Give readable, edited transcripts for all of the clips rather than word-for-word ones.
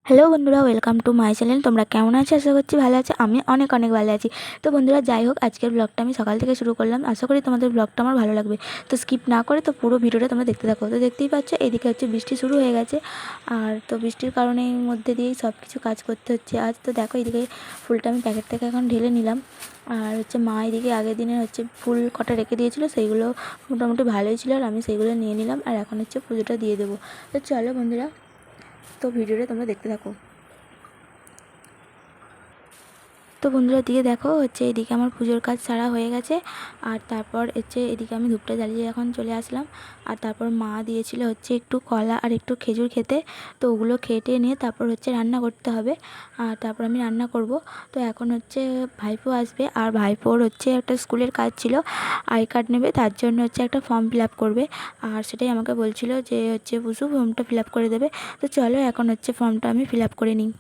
Hello বন্ধুরা, welcome to my channel. তোমরা কেমন আছো? আশা করছি ভালো আছো। আমি অনেক অনেক ভালো আছি। তো বন্ধুরা, যাই হোক, আজকের ব্লগটা আমি সকাল থেকে শুরু করলাম। আশা করি তোমাদের ব্লগটা আমার ভালো লাগবে। তো স্কিপ না করে তো পুরো ভিডিওটা তোমরা দেখতে থাকো। তো দেখতেই পাচ্ছ, এদিকে হচ্ছে বৃষ্টি শুরু হয়ে গেছে। আর তো বৃষ্টির কারণে এই মধ্যে দিয়েই সব কিছু কাজ করতে হচ্ছে আজ। তো দেখো, এদিকে ফুলটা আমি প্যাকেট থেকে এখন ঢেলে নিলাম। আর হচ্ছে মা এদিকে আগের দিনের হচ্ছে ফুল কটা রেখে দিয়েছিলো, সেইগুলো মোটামুটি ভালোই ছিল। আর আমি সেইগুলো নিয়ে নিলাম। আর এখন হচ্ছে পুজোটা দিয়ে দেবো। তো চলো বন্ধুরা, তো ভিডিওটা তোমরা দেখতে থাকো। তো বন্ধুরা, দিকে দেখো হচ্ছে এদিকে আমার পুজোর কাজ সারা হয়ে গেছে। আর তারপর হচ্ছে এদিকে আমি ধূপটা জ্বালিয়ে এখন চলে আসলাম। আর তারপর মা দিয়েছিল হচ্ছে একটু কলা আর একটু খেজুর খেতে। তো ওগুলো খেটে নিয়ে তারপর হচ্ছে রান্না করতে হবে। আর তারপর আমি রান্না করব। তো এখন হচ্ছে ভাইপো আসবে। আর ভাইপোর হচ্ছে একটা স্কুলের কাজ ছিল, আই কার্ড নেবে, তার জন্য হচ্ছে একটা ফর্ম ফিল আপ করবে। আর সেটাই আমাকে বলছিল যে হচ্ছে বুঝু ফর্মটা ফিল আপ করে দেবে। তো চলো এখন হচ্ছে ফর্মটা আমি ফিল আপ করে নিই।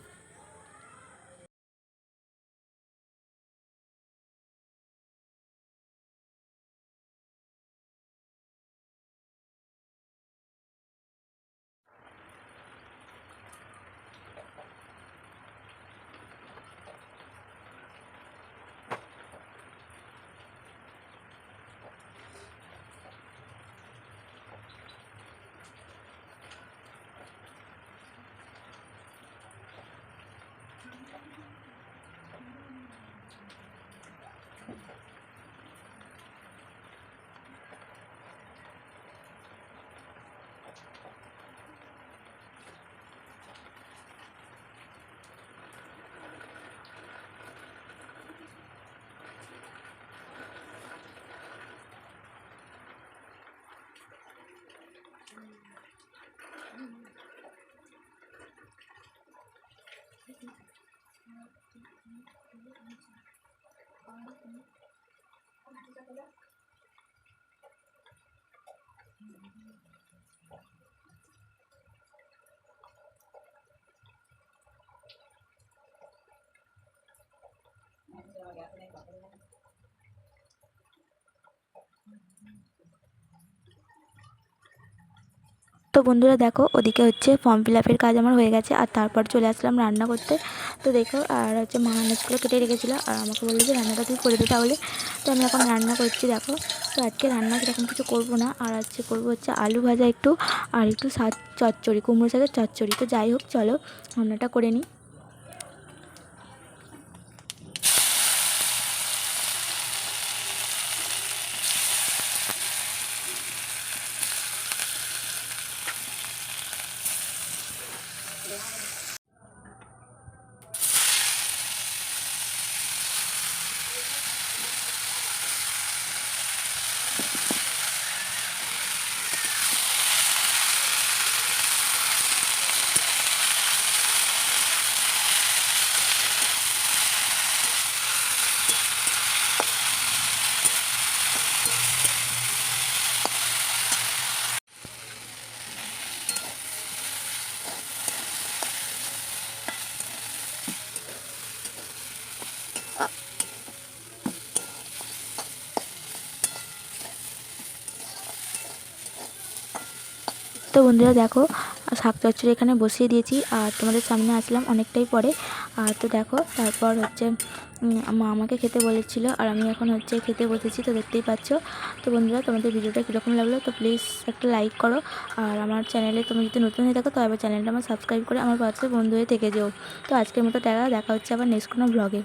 তো বন্ধুরা দেখো, ওদিকে হচ্ছে ফর্ম ফিল আপের কাজ আমার হয়ে গেছে। আর তারপর চলে আসলাম রান্না করতে। তো দেখো, আর হচ্ছে মা আনাজগুলো কেটে রেখেছিলো আর আমাকে বললো যে রান্নাটা তুই করে দে তাহলে। তো আমি এখন রান্না করছি দেখো। তো আজকে রান্না সেরকম কিছু করবো না। আর আজকে করবো হচ্ছে আলু ভাজা একটু, আর একটু চচ্চড়ি, কুমড়ো শাকের চচ্চড়ি। তো যাই হোক, চলো রান্নাটা করে নিই। তো বন্ধুরা দেখো, শাক চচ্চড়ি এখানে বসিয়ে দিয়েছি। আর তোমাদের সামনে আসলাম অনেকটাই পরে। আর তো দেখো, তারপর হচ্ছে মা আমাকে খেতে বলেছিল, আর আমি এখন হচ্ছে খেতে বসেছি। তো দেখতেই পাচ্ছ। তো বন্ধুরা, তোমাদের ভিডিওটা কীরকম লাগলো তো প্লিজ একটা লাইক করো। আর আমার চ্যানেলে তুমি যদি নতুন হয়ে থাকো তো এবার চ্যানেলটা আমার সাবস্ক্রাইব করে আমার পাশে বন্ধু হয়ে থেকে যেও। তো আজকের মতো দেখা হচ্ছে আবার নেক্সট কোনো ব্লগে।